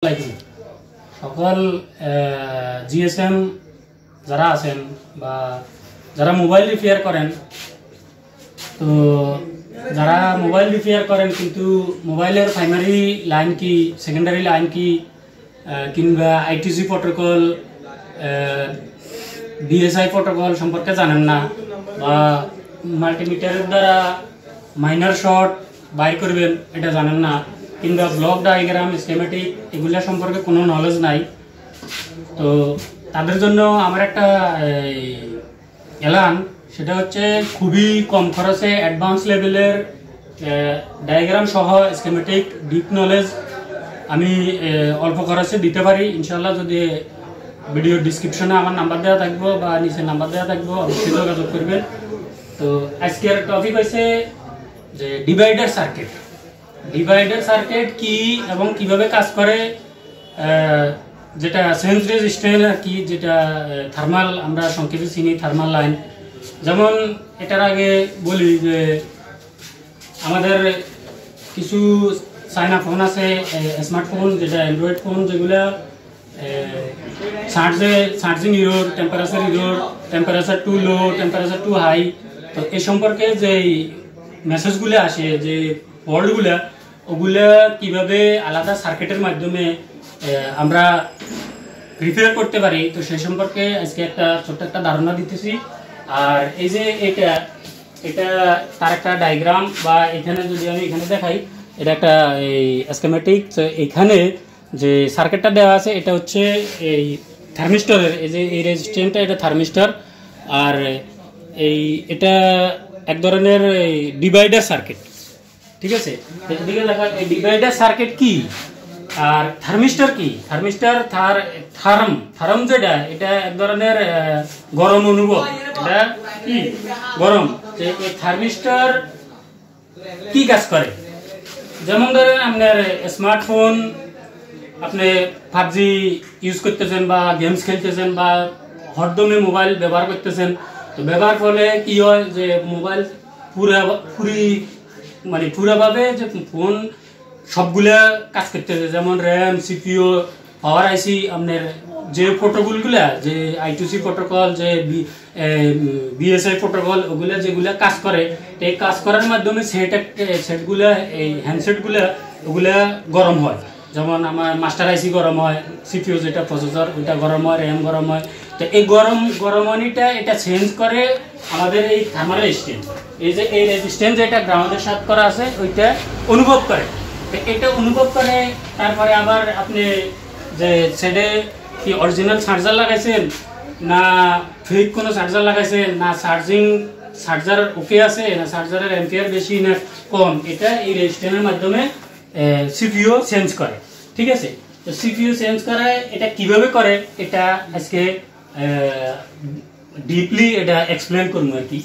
সকল জিএসএম যারা আছেন বা যারা মোবাইল রিপেয়ার করেন, তো যারা মোবাইল রিপেয়ার করেন কিন্তু মোবাইলের প্রাইমারি লাইন কি, সেকেন্ডারি লাইন কি, কিংবা আইটিসি প্রোটোকল, ডিএসআই প্রোটোকল সম্পর্কে জানেন না, বা মাল্টিমিটারের দ্বারা মাইনার শর্ট বাইর করবেন এটা জানেন না, কিংবা ব্লক ডায়াগ্রাম, স্কেমেটিক এগুলা সম্পর্কে কোনো নলেজ নাই, তো তাদের জন্য আমার একটা এলান, সেটা হচ্ছে খুবই কম খরচে অ্যাডভান্স লেভেলের ডায়াগ্রাম সহ স্কেমেটিক ডিপ নলেজ আমি অল্প খরচে দিতে পারি ইনশাল্লাহ। যদি ভিডিও ডিসক্রিপশনে আমার নাম্বার দেওয়া থাকবো বা নিচে নাম্বার দেওয়া থাকবো, অবশ্যই যোগাযোগ করবেন। তো আজকের টপিক হচ্ছে যে ডিভাইডার সার্কিট। ডিভাইডার সার্কিট কি এবং কিভাবে কাজ করে, যেটা সেন্স রেজিস্ট্যান্স আর কি, যেটা থার্মাল আমরা সংক্ষেপে চিনি থার্মাল লাইন। যেমন এটার আগে বলি যে আমাদের কিছু চায়না ফোন আছে, স্মার্টফোন, যেটা অ্যান্ড্রয়েড ফোন, যেগুলো charging error, temperature error, temperature too low, temperature too high, তো এই সম্পর্কে যে মেসেজগুলো আসে, যে ফল্টগুলা, ওগুলা কিভাবে আলাদা সার্কিটের মাধ্যমে আমরা রিপেয়ার করতে পারি, তো সেই সম্পর্কে আজকে একটা ছোট্ট একটা ধারণা দিতেছি। আর এই যে এটা তার একটা ডায়াগ্রাম, বা এখানে যদি আমি এখানে দেখাই, এটা একটা এই স্কেমেটিক। এখানে যে সার্কিটটা দেওয়া আছে এটা হচ্ছে এই থার্মিস্টরের, এই যে এই রেজিস্ট্যান্সটা, এটা থার্মিস্টর। আর এটা এক ধরনের ডিভাইডার সার্কিট, ঠিক আছে। এদিকে দেখা, এই ডিভাইডার সার্কিট কি আর থার্মিস্টর কি। থার্মিস্টর থার্ম যেটা, এটা এক ধরনের গরম অনুভব, এটা কি গরম। এই থার্মিস্টর কি কাজ করে, যেমন ধরেন আপনার স্মার্টফোন, আপনি পাবজি ইউজ করতেছেন বা গেমস খেলতেছেন বা হরদমে মোবাইল ব্যবহার করতেছেন, তো ব্যবহার করলে কি হয় যে মোবাইল পুরাভাবে যে ফোন সবগুলা কাজ করতেছে, যেমন র্যাম, সিপিইউ, পাওয়ার আইসি, আপনার যে প্রোটোকলগুলা, যে আইটিসি প্রোটোকল, যে বিএসআই প্রোটোকল, ওগুলা যেগুলা কাজ করে, এই কাজ করার মাধ্যমে সেটগুলা, এই হ্যান্ডসেটগুলা, ওগুলা গরম হয়। যেমন আমার মাস্টার আইসি গরম হয়, সিপিইউ যেটা প্রসেসর, ওইটা গরম হয়, র্যাম গরম হয়। তো এই গরমানিটা এটা চেঞ্জ করে আমাদের এই থার্মাল রেজিস্ট্যান্স, এই যে এই রেজিস্ট্যান্স যেটা গ্রাউন্ডের সাথে করা আছে, ওইটা অনুভব করে। এটা অনুভব করে, তারপরে আবার আপনি যে সেটে কি অরিজিনাল চার্জার লাগাইছেন না ফেক কোনো চার্জার লাগাইছেন, না চার্জার ওকে আছে, না চার্জারের অ্যাম্পিয়ার বেশি না কম, এটা এই রেজিস্ট্যান্সের মাধ্যমে সিপিইউ চেঞ্জ করে, ঠিক আছে। তো সিপিইউ চেঞ্জ করে, এটা কিভাবে করে এটা আজকে ডিপলি এটা এক্সপ্লেন করবো আর কি।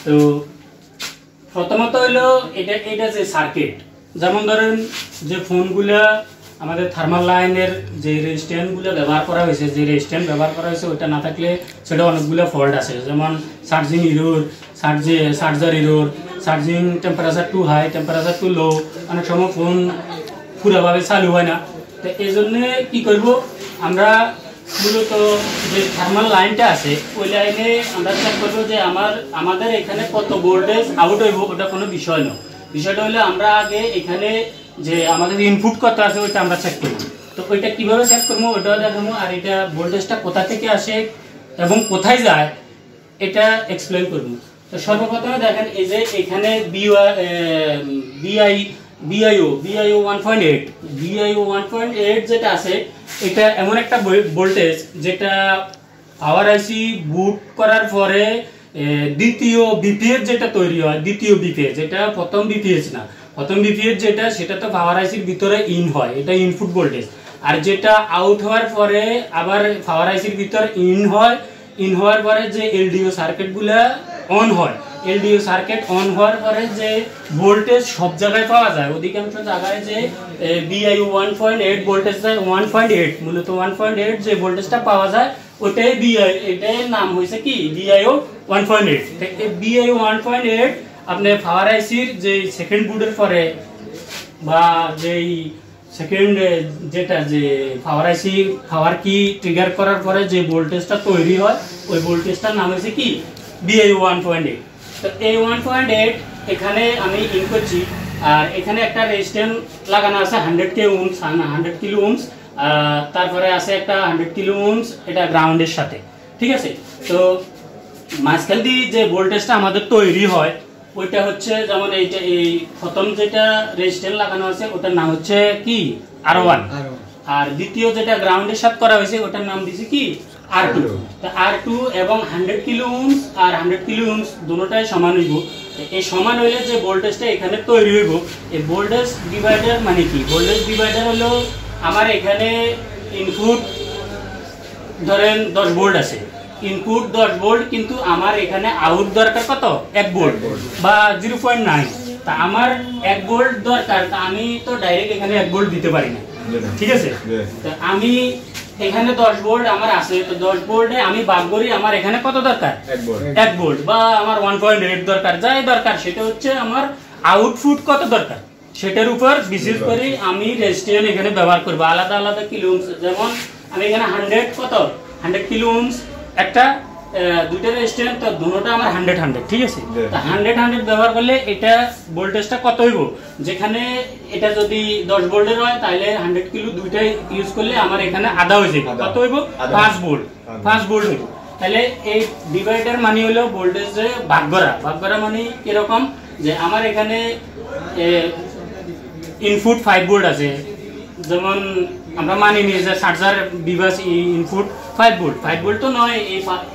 তো প্রথমত হইলো এটা যে সার্কিট, যেমন ধরেন যে ফোনগুলা আমাদের থার্মাল লাইনের যে রেজিস্ট্যান্সগুলো ব্যবহার করা হয়েছে, যে রেজিস্ট্যান্স ব্যবহার করা হয়েছে, ওইটা না থাকলে সেটা অনেকগুলো ফল্ট আছে, যেমন charging error, charger error, charging temperature too high, temperature too low, অনেক সময় ফোন পুরোভাবে চালু হয় না। তো এই জন্যে কী করব, আমরা মূলত যে থার্মাল লাইনটা আছে, ওই লাইনে আমরা চেক করবো যে আমাদের এখানে কত ভোল্টেজ আউট হইব, ওটা কোনো বিষয় নয়। বিষয়টা হলে আমরা আগে এখানে যে আমাদের ইনপুট কত আছে ওইটা আমরা চেক করব। তো ওইটা কিভাবে চেক করবো ওইটাও দেখাবো, আর এটা ভোল্টেজটা কোথা থেকে আসে এবং কোথায় যায় এটা এক্সপ্লেন করব। তো সর্বপ্রথমে দেখেন, এই যে এখানে বিআইও 1.8 যেটা আছে, এটা এমন একটা ভোল্টেজ যেটা পাওয়ার আইসি বুট করার পরে দ্বিতীয় বিপিএস যেটা তৈরি হয়, দ্বিতীয় বিপিএস, এটা প্রথম বিপিএস না, প্রথম বিপিএস যেটা, সেটা তো পাওয়ার আইসির ভিতরে ইন হয়, এটা ইনপুট ভোল্টেজ। আর যেটা আউট হওয়ার পরে আবার পাওয়ার আইসির ভিতরে ইন হওয়ার পরে যে এলডিও সার্কিটগুলা অন হয়, এলডিও সার্কিট অন হওয়ার পরে যে ভোল্টেজ সব জায়গায় পাওয়া যায়, অধিকাংশ জায়গায় যে বিআইও 1.8 ভোল্টেজ, 1.8 মূলত 1.8 যে ভোল্টেজটা পাওয়া যায়, ওটাই এটাই নাম হয়েছে কি বিআইও 1.8। বিআইও 1.8 আপনার পাওয়ার আইসির যে সেকেন্ড বুটের পরে বা যেই সেকেন্ড যেটা যে পাওয়ার আইসি পাওয়ার কি ট্রিগার করার পরে যে ভোল্টেজটা তৈরি হয় ওই ভোল্টেজটার নাম হচ্ছে কি বিআই 1.8। তো এই 1.8 এখানে আমি ইন করছি, আর এখানে একটা রেজিস্ট্যান্স লাগানো আছে 100 কে ওহমস 100 কিলো ওহমস, তারপরে আছে একটা 100 কিলো ওহমস এটা গ্রাউন্ডের সাথে, ঠিক আছে। তো মাঝখান দিয়ে যে ভোল্টেজটা আমাদের তৈরি হয় ওইটা হচ্ছে যেমন এইটা এই প্রথম যেটা রেজিস্ট্যান্স লাগানো আছে ওটার নাম হচ্ছে কি R1, আর দ্বিতীয় যেটা গ্রাউন্ডের সাথে করা হয়েছে ওটার নাম দিছি কি R2। তো R2 এবং 100 কিলো ওহমস আর 100 কিলো ওহমস দুটোটাই সমান হইব। এই সমান হইলে যে ভোল্টেজটা এখানে তৈরি হইব, এই ভোল্টেজ ডিভাইডার মানে কি, ভোল্টেজ ডিভাইডার হলো আমার এখানে ইনপুট ধরেন 10 ভোল্ট আছে, ইনপুট 10 ভোল্ট, কিন্তু আমার এখানে আউট দরকার কত 1 ভোল্ট বা 0.9। তা আমার 1 ভোল্ট দরকার, তা আমি তো ডাইরেক্ট এখানে 1 ভোল্ট দিতে পারি না, ঠিক আছে। তো আমি এখানে 10 ভোল্ট আমার আছে, তো 10 ভোল্টে আমি ভাগ করি আমার এখানে কত দরকার 1 ভোল্ট বা আমার 1.8 দরকার, যাই দরকার সেটা হচ্ছে আমার আউটপুট কত দরকার সেটার উপর বিশেষ করে আমি রেজিস্ট্যান্স এখানে ব্যবহার করব আলাদা আলাদা কিলো ওহমস। যেমন আমি এখানে 100 কিলো ওহমস একটা দুইটা রেজিস্ট্যান্স, তো দুটোটা আমার 100 ঠিক আছে। তো 100 ব্যবহার করলে এটা ভোল্টেজটা কত হইব, যেখানে এটা যদি 10 ভোল্টের হয় তাহলে 100 কিলো দুইটাই ইউজ করলে আমার এখানে আধা হয়ে যাবে, কত হইব 5 ভোল্ট, 5 ভোল্ট হইব। তাহলে এই ডিভাইডার মানে হলো ভোল্টেজে ভাগ করা মানে এরকম যে আমার এখানে ইনপুট 5 ভোল্ট আছে, যেমন আমরা মানি নিই যে চার্জার ডিভাইস ইনপুট 5 ভোল্ট তো নয়,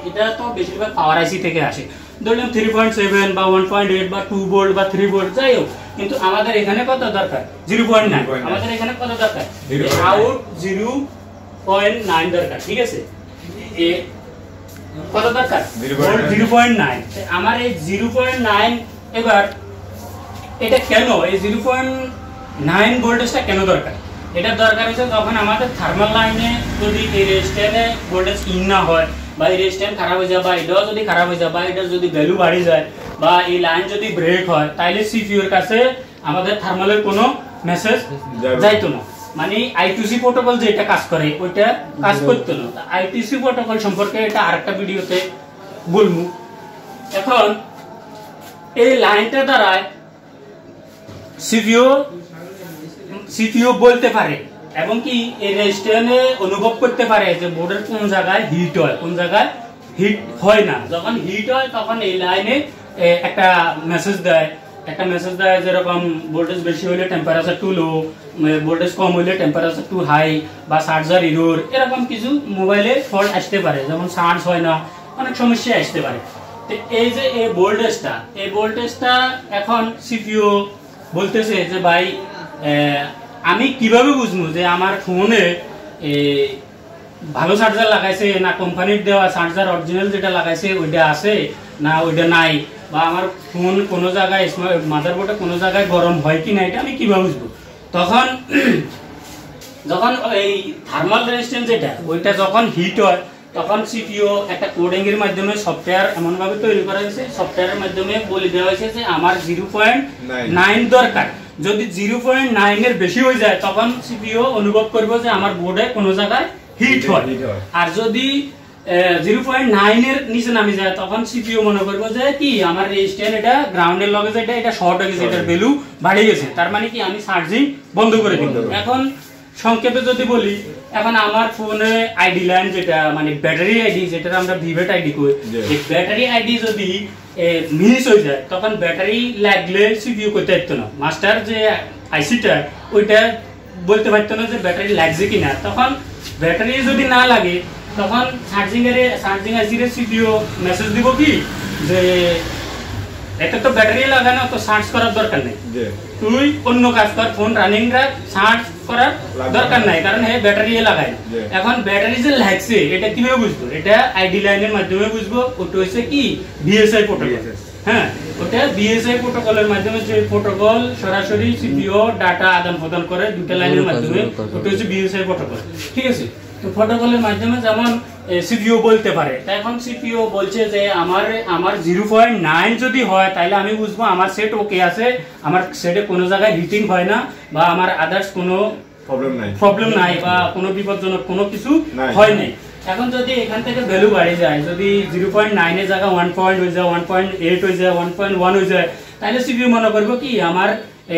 এটা তো বেশিরভাগ পাওয়ার আইসি থেকে আসে, ধরলাম 3.7 বা 1.8 বা 2 ভোল্ট বা 3 ভোল্ট যাই হোক, কিন্তু আমাদের এখানে কত দরকার 0.9, আমাদের এখানে কত দরকার আউট 0.9 দরকার, ঠিক আছে। কত দরকার 0.9। আমার এই 0.9 এবার এটা কেন এই 0.9 ভোল্টেজটা কেন দরকার, এটা দরকার হচ্ছে যখন আমাদের থার্মাল লাইনে যদি এই রেজিস্ট্যান্সে ভোল্টেজ ইন না হয় বা এই রেজিস্ট্যান্স খারাপ হয়ে যায় বা এটাও যদি খারাপ হয়ে যায় বা এটার যদি ভ্যালু বাড়ে যায় বা এই লাইন যদি ব্রেক হয়, তাহলে সিপিইউ এর কাছে আমাদের থার্মালের কোনো মেসেজ যাইতো না, মানে I2C প্রোটোকল যেটা কাজ করে ওইটা কাজ করতো না। I2C প্রোটোকল সম্পর্কে এটা আরেকটা ভিডিওতে বলবো। এখন এই লাইনটা দ্বারা সিপিইউ বলতে পারে এবং কি এই রেজিস্ট্যান্সে অনুভব করতে পারে যে বোর্ডের কোন জায়গায় হিট হয় কোন জায়গায় হিট হয় না। যখন হিট হয় তখন এই লাইনে একটা মেসেজ দেয়, যেরকম ভোল্টেজ বেশি হলে টেম্পারেচার টু লো, ভোল্টেজ কম হলে টেম্পারেচার টু হাই বা চার্জার এরর, এরকম কিছু মোবাইলে ফল্ট আসতে পারে, যেমন চার্জ হয় না, অনেক সমস্যা আসতে পারে। তো এই যে এই ভোল্টেজটা এখন সিপিইউ বলতেছে যে ভাই আমি কিভাবে বুঝবো যে আমার ফোনে ভালো চার্জার লাগাইছে না কোম্পানির দেওয়া চার্জার অরিজিনাল যেটা লাগাইছে ওইটা আছে না ওইটা নাই, বা আমার ফোন কোনো জায়গায় মাদারবোর্ডে কোনো জায়গায় গরম হয় কি না এটা আমি কিভাবে বুঝবো। তখন যখন এই থার্মাল রেজিস্ট্যান্স যেটা ওইটা যখন হিট হয় তখন সিপিইউ একটা কোডিং এর মাধ্যমে সফটওয়্যার এমন ভাবে তৈরি করা হয়েছে, সফটওয়্যারের মাধ্যমে বলে দেওয়া হয়েছে যে আমার 0.9 দরকার। যদি 0.9 এর বেশি হয়ে যায় তখন সিপিইউ অনুভব করবে যে আমার বোর্ডে কোনো জায়গায় হিট হয়, আর যদি 0.9 এর নিচে নামে যায় তখন সিপিইউ মনে করবে যে কি আমার রেজিস্ট্যান্স এটা গ্রাউন্ডের লগে যেটা এটা শর্ট হয়ে গেছে, এটার ভ্যালু বাড়ে গেছে, তার মানে কি আমি চার্জিং বন্ধ করে দিব। এখন সংক্ষেপে যদি বলি, এখন আমার ফোনে আইডি লাইন যেটা মানে ব্যাটারি আইডি যেটা আমরা ভিভেট আইডি কই, এই ব্যাটারি আইডি যদি মিস হয়ে যায় তখন ব্যাটারি লাগলে সিপিইউ করতে পারতো না, মাস্টার যে আইসিটা ওইটা বলতে পারতো না যে ব্যাটারি লাগছে কিনা। তখন ব্যাটারি যদি না লাগে তখন চার্জিং আইসির সিপিইউ মেসেজ দিব কি যে এটা তো ব্যাটারি লাগানো তো চার্জ করার দরকার নেই, তুই অন্য কাজ কর, ফোন রানিং রাখ, চার্জ করার দরকার নাই, কারণ এই ব্যাটারি লাগায়। এখন ব্যাটারি যে লাগছে এটা কিভাবে বুঝবো, এটা আইডি লাইনের মাধ্যমে বুঝবো। ওটা হচ্ছে কি বিএসআই প্রোটোকল, হ্যাঁ ওটা বিএসআই প্রোটোকলের মাধ্যমে, যে প্রোটোকল সরাসরি সিপিইউ ডাটা আদান প্রদান করে দুটো লাইনের মাধ্যমে, ওটা হচ্ছে বিএসআই প্রোটোকল, ঠিক আছে। তো প্রোটোকলের মাধ্যমে যেমন সিপিইউ বলতে পারে, এখন সিপিইউ বলছে যে আমার 0.9 যদি হয় তাহলে আমি বুঝবো আমার সেট ওকে আছে, আমার সেটে কোনো জায়গায় হিটিং হয় না বা আমার আদার্স কোনো প্রবলেম নাই বা কোনো বিপজ্জনক কোনো কিছু হয় নাই। এখন যদি এখান থেকে ভ্যালু বাড়ে যায়, যদি 0.9 এর জায়গা 1 পয়েন্ট হয়ে যায়, 1.8 হয়ে যায়, 1.1 হয়ে যায়, তাহলে সিপিইউ মনে করবো কি আমার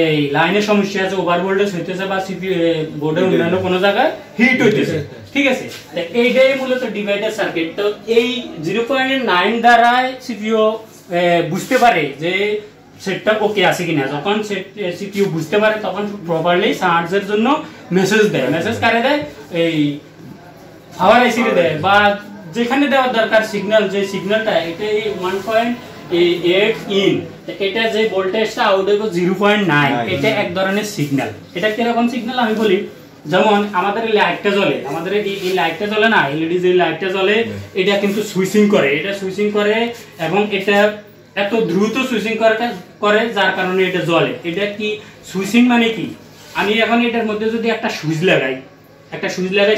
এই লাইনের সমস্যা আছে, ওভার ভোল্টেজ হইতেছে বা সিপিইউ বোর্ডের অন্যান্য কোনো জায়গায় হিট হইতেছে, ঠিক আছে। তো এইটাই মূলত ডিভাইডার সার্কিট। তো এই 0.9 দ্বারা সিপিইউ বুঝতে পারে যে সেটটা ওকে আছে কিনা। যখন সিপিইউ বুঝতে পারে তখন প্রপারলি চার্জের জন্য মেসেজ দেয়। মেসেজ কারে দেয়? এই পাওয়ার আইসিতে দেয় বা যেখানে দেওয়ার দরকার সিগন্যাল, যে সিগন্যালটা এটা 1.8 ইন, এটা যে ভোল্টেজটা আউট হবে 0.9, এটা এক ধরনের সিগন্যাল। এটা কিরকম সিগন্যাল আমি বলি, যেমন আমাদের লাইটটা জ্বলে, আমাদের এই লাইটটা জ্বলে না, এলইডি যে লাইটটা জ্বলে, এটা কিন্তু সুইচিং করে, এটা সুইচিং করে এবং এটা এত দ্রুত সুইচিং করে যার কারণে এটা জ্বলে। এটা কি সুইচিং মানে কি? আমি এখন এটার মধ্যে যদি একটা সুইচ লাগাই,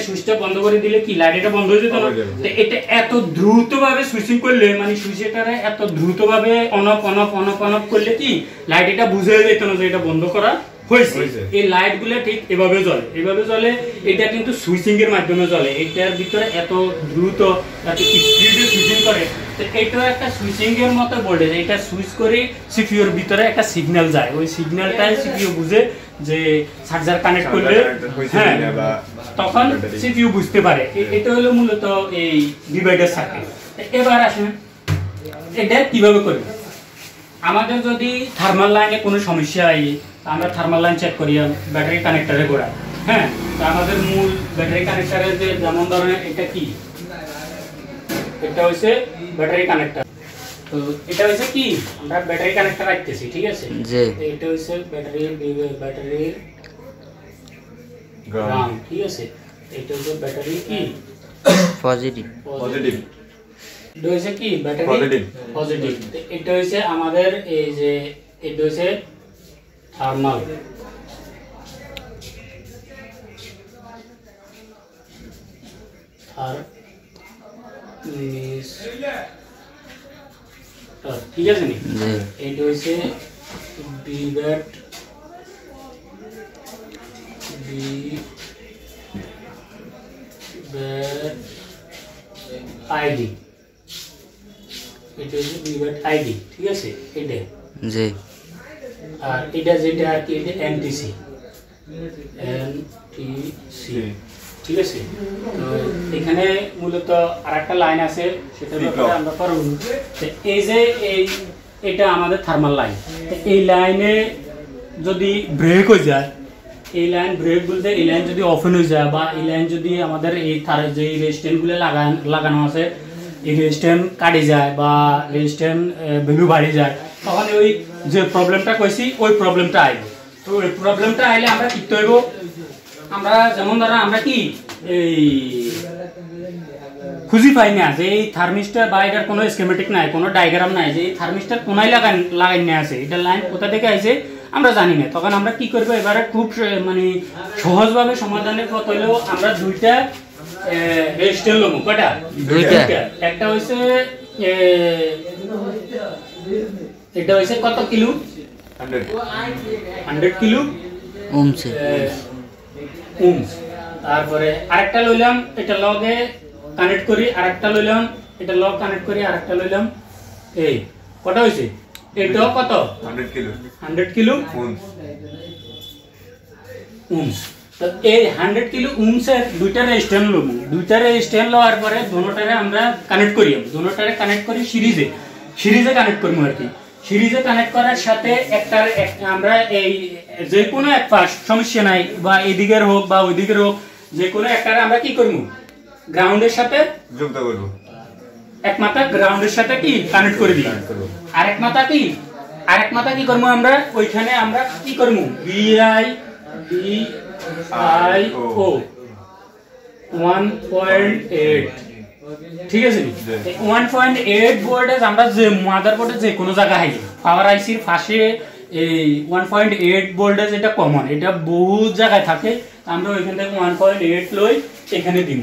সুইচটা বন্ধ করে দিলে কি লাইট এটা বন্ধ হয়ে যেত না? তো এটা এত দ্রুত ভাবে সুইচিং করলে, মানে সুইচটারে এত দ্রুত ভাবে অন অফ করলে কি লাইট এটা বুঝে যেত না যে এটা বন্ধ করা হয়েছে। এই লাইট গুলো ঠিক এভাবে জ্বলে, এটা কিন্তু সুইচিং এর মাধ্যমে জ্বলে। এটার ভিতরে এত দ্রুত এত স্পিডে সুইচিং করে, তো এটা একটা সুইচিং এর মতো ভোল্টেজ। এটা সুইচ করে সিপিইউর ভিতরে একটা সিগন্যাল যায়, ওই সিগন্যালটাই সিপিইউ বুঝে যে চার্জার কানেক্ট করলে হ্যাঁ তখন সিপিইউ বুঝতে পারে। এটা হলো মূলত এই ডিভাইডার সার্কিট। এবার আসেন এটা কিভাবে করব। আমাদের যদি থার্মাল লাইনে কোনো সমস্যা হয়, আমরা থার্মাল লাইন চেক করি ব্যাটারি কানেক্টরে গোড়া, হ্যাঁ। তো আমাদের মূল ব্যাটারি কানেক্টরে যে যেমন ধরনের এটা কি, এটা হচ্ছে ব্যাটারি কানেক্টর। তো এটা হচ্ছে কি আমরা ব্যাটারি কানেক্টর রাখতেছি, ঠিক আছে। এটা হচ্ছে ব্যাটারির গ্রাউন্ড, ঠিক আছে। এটা হচ্ছে ব্যাটারি কি পজিটিভ, এটা হচ্ছে কি ব্যাটারি পজিটিভ। এটা হচ্ছে আমাদের এই যে এটা হচ্ছে থার্মাল, ঠিক আছে নি। এটা হচ্ছে বিভেট আইডি, এটা হচ্ছে বিভেট আইডি, ঠিক আছে। এটা জি, আর এটা যেটা আর কি এটা এনটিসি, ঠিক আছে। তো এখানে মূলত আরেকটা লাইন আছে, সেটা ব্যাপারে আমরা পরে বলবো। এই যে এটা আমাদের থার্মাল লাইন। এই লাইনে যদি ব্রেক হয়ে যায়, এই লাইন ব্রেক বলতে এই লাইন যদি ওপেন হয়ে যায় বা এই লাইন যদি আমাদের এই তার যে রেজিস্ট্যান্সগুলো লাগানো আছে এই রেজিস্ট্যান্স কাটে যায় বা রেজিস্ট্যান্স ভ্যালু বাড়ে যায়, তখন ওই যে প্রবলেমটা কইছি ওই প্রবলেমটা আইবে। তো ওই প্রবলেমটা আইলে আমরা কি করব, আমরা যেমন ধরা আমরা কি এই খুঁজি পাই না যে এই থার্মিস্টার বা এটার কোনো স্কিমেটিক নাই, কোনো ডায়াগ্রাম নাই যে এই থার্মিস্টার কোনায় লাগাই নিয়ে আছে, এটা লাইন কোথা থেকে আইছে আমরা জানি না। তখন আমরা কি করবো, এবারে খুব মানে সহজভাবে সমাধানের পথ হইলেও আমরা দুইটা রেজিস্ট্যান্স লব। কয়টা? দুইটা। একটা হইছে এটা হইছে কত কিলো, 100 কিলো ওহমস। তারপরে আরেকটা লইলাম, এটা লগে কানেক্ট করি, আরেকটা লইলাম, এটা লগ কানেক্ট করি, আরেকটা লইলাম। এই কত হইছে? এটাও কত? 100 কিলো ওহমস। তো এই 100 কিলো ওহমসের দুইটা রেজিস্ট্যান্স লব। দুইটা রেজিস্ট্যান্স লওয়ার পরে দুটোটারে আমরা কানেক্ট করি, দুটোটারে কানেক্ট করি সিরিজে কানেক্ট করব আর কি। সিরিজে কানেক্ট করার সাথে একটা আমরা এই যে কোনো এক পাশ সমস্যা নাই, বা এদিকের হোক বা ওই দিকের হোক, যে কোনো একটারে আমরা কি করব, গ্রাউন্ডের সাথে যুক্ত করব। এক মাথা গ্রাউন্ডের সাথে কি কানেক্ট করে দিই, আরেক মাথা কি করব আমরা ওইখানে আমরা কি করব, VIO 1.8, ঠিক আছে। 1.8 ভোল্টেজ আমরা যে মাদারবোর্ডে যে কোনো জায়গায় পাওয়ার আইসির পাশে এই 1.8 ভোল্টেজ এটা কমন, এটা বহু জায়গায় থাকে। আমরা ওইখান থেকে 1.8 লই এখানে দিব।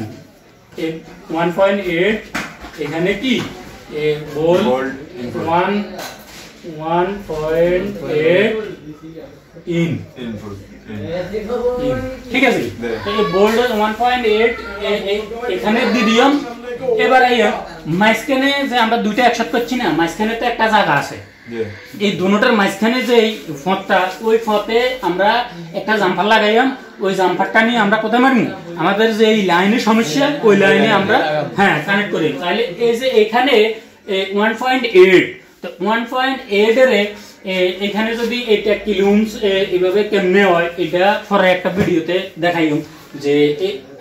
1.8 এখানে কি ভোল্ট 1.8 ইনপুট, ঠিক আছে তো এই ভোল্টেজ 1.8 এখানে দিদিয়াম এবার এই মাঝখানে যে আমরা দুইটা একসাথে করছি না মাঝখানে তো একটা জায়গা আছে এই দুটোটার মাঝখানে যে ফঁতটা ওই ফঁতে আমরা একটা জাম্পার লাগাইলাম ওই জাম্পারটা নিয়ে আমরা কোথায় মারবো আমাদের যে এই লাইনের সমস্যা ওই লাইনে আমরা হ্যাঁ কানেক্ট করি তাহলে এই যে এখানে 1.8 তো 1.8 এর এখানে যদি এটা কিলোমস এইভাবে কেমনে হয় এটা পরে একটা ভিডিওতে দেখাইলাম যে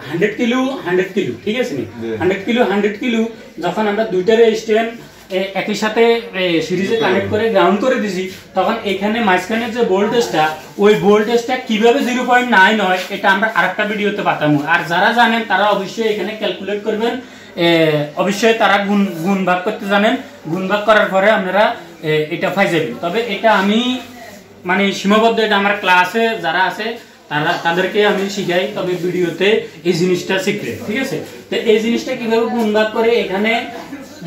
100 কিলো ঠিক আছে নি 100 কিলো যখন আমরা দুইটা রেজিস্ট্যান্স একই সাথে সিরিজে কানেক্ট করে গ্রাউন্ড করে দিছি তখন এখানে মাঝখানে যে ভোল্টেজটা ওই ভোল্টেজটা কিভাবে 0.9 হয় এটা আমরা আরেকটা ভিডিওতে পাঠাবো আর যারা জানেন তারা অবশ্যই এখানে ক্যালকুলেট করবেন অবশ্যই তারা গুণ ভাগ করতে জানেন গুণ ভাগ করার পরে আপনারা এটা পাই যাবেন তবে এটা আমি মানে সীমাবদ্ধ এটা আমার ক্লাসে যারা আছে তাদেরকে আমি শিখাই তবে ভিডিওতে এই জিনিসটা শিখবে ঠিক আছে তো এই জিনিসটা কিভাবে গুণ ভাগ করে এখানে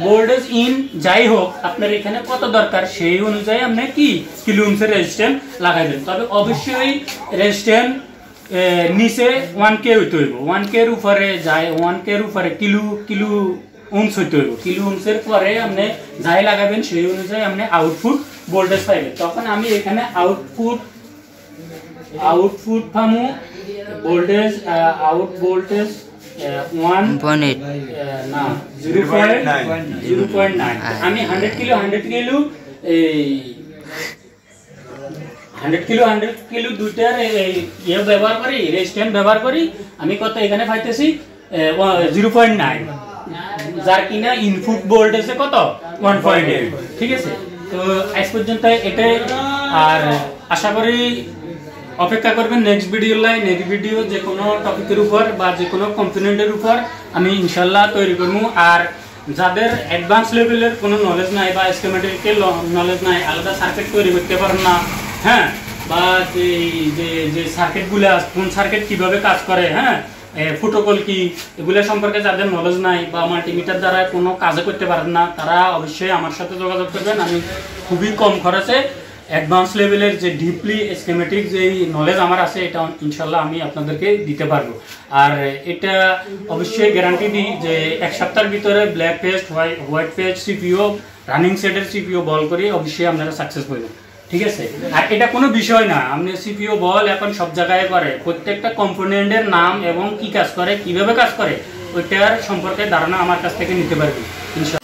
ভোল্টেজ ইন যাই হোক আপনার এখানে কত দরকার সেই অনুযায়ী আপনি কি কিলো ওহমসের রেজিস্ট্যান্স লাগাইবেন তবে অবশ্যই রেজিস্ট্যান্স নিচে 1k হইতে হইব 1k এর উপরে যায় 1k এর উপরে কিলো ওহমস হইতে হইব কিলো ওহমসের পরে আপনি যাই লাগাবেন সেই অনুযায়ী আপনি আউটপুট ভোল্টেজ পাইবেন তখন আমি এখানে আউটপুট পামু ভোল্টেজ আউট ভোল্টেজ 1.8 না 0.9 আমি 100 কিলো এই 100 কিলো দুইটার ইয়ে ব্যবহার করি রেজিস্ট্যান্স ব্যবহার করি আমি কত এখানে পাইতেছি 0.9 যার কিনা ইনপুট ভোল্টেজে কত 1.8 ঠিক আছে তো আজ পর্যন্ত এটাই আর আশা করি অপেক্ষা করবেন নেক্সট ভিডিও যে কোনো টপিকের উপর বা যে কোনো কম্পোনেন্টের উপর আমি ইনশাআল্লাহ তৈরি করব আর যাদের অ্যাডভান্স লেভেলের কোনো নলেজ নাই বা স্কিমেটিকের নলেজ নাই আলাদা সার্কিট তৈরি করতে পারেন না হ্যাঁ বা যে সার্কিটগুলো কোন সার্কিট কিভাবে কাজ করে হ্যাঁ প্রোটোকল কি এগুলো সম্পর্কে যাদের নলেজ নাই বা মাল্টিমিটার দ্বারা কোনো কাজ করতে পারেন না তারা অবশ্যই আমার সাথে যোগাযোগ করবেন আমি খুবই কম খরচে অ্যাডভান্স লেভেলের যে ডিপলি স্কিমেটিক যে নলেজ আমার আছে এটা ইনশাআল্লাহ আমি আপনাদেরকে দিতে পারবো আর এটা অবশ্যই গ্যারান্টি দিই যে এক সপ্তাহের ভিতরে black paste white paste CPU running সেটের সিপিইউ বল করে অবশ্যই আপনারা সাকসেস করবেন ঠিক আছে আর এটা কোনো বিষয় না আপনি সিপিইউ বল এখন সব জায়গায় করে প্রত্যেকটা কম্পোনেন্টের নাম এবং কি কাজ করে কিভাবে কাজ করে ওইটার সম্পর্কে ধারণা আমার কাছ থেকে নিতে পারবেন ইনশাআল্লাহ